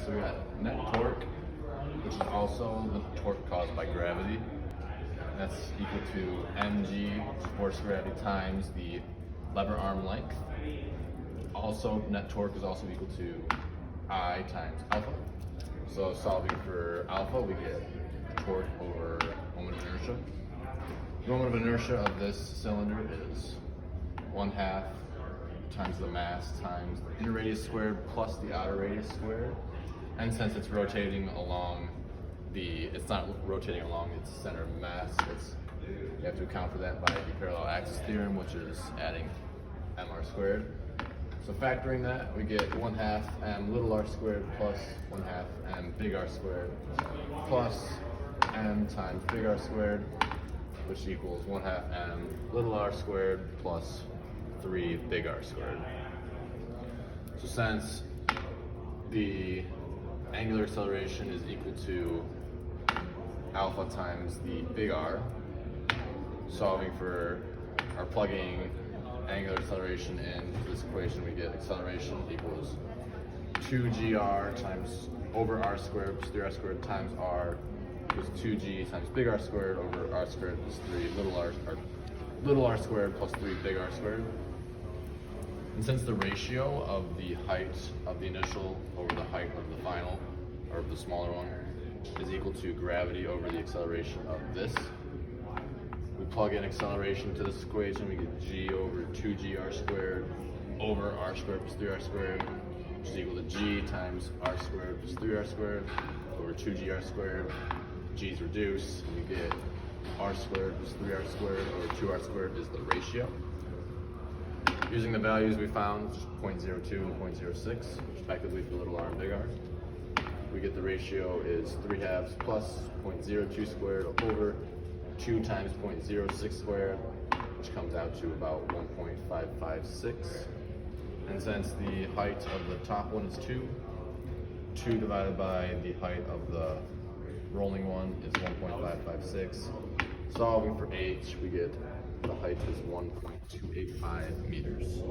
So we got net torque, which is also the torque caused by gravity. That's equal to mg, force gravity, times the lever arm length. Also, net torque is also equal to I times alpha. So solving for alpha, we get torque over moment of inertia. The moment of inertia of this cylinder is 1/2 times the mass times the inner radius squared plus the outer radius squared. And since it's rotating along it's not rotating along its center of mass, you have to account for that by the parallel axis theorem, which is adding mr squared. So factoring that, we get 1/2 m little r squared plus 1/2 m big R squared plus m times big R squared, which equals 1/2 m little r squared plus 3 big R squared. So since the angular acceleration is equal to alpha times the big R, solving for or plugging angular acceleration into this equation, we get acceleration equals 2gr times over r squared plus 3r squared times r equals 2g times big R squared over r squared plus 3 little r squared plus 3 big R squared. And since the ratio of the height of the initial over the height of the final, or of the smaller one, is equal to gravity over the acceleration of this, we plug in acceleration to this equation, we get g over 2gr squared over r squared plus 3r squared, which is equal to g times r squared plus 3r squared over 2gr squared. G's reduce, and we get r squared plus 3r squared over 2r squared is the ratio. Using the values we found, 0.02 and 0.06, respectively for little r and big R, we get the ratio is 3/2 plus 0.02 squared over 2 times 0.06 squared, which comes out to about 1.556. And since the height of the top one is 2 divided by the height of the rolling one is 1.556. Solving for h, we get the height is 1.285 meters.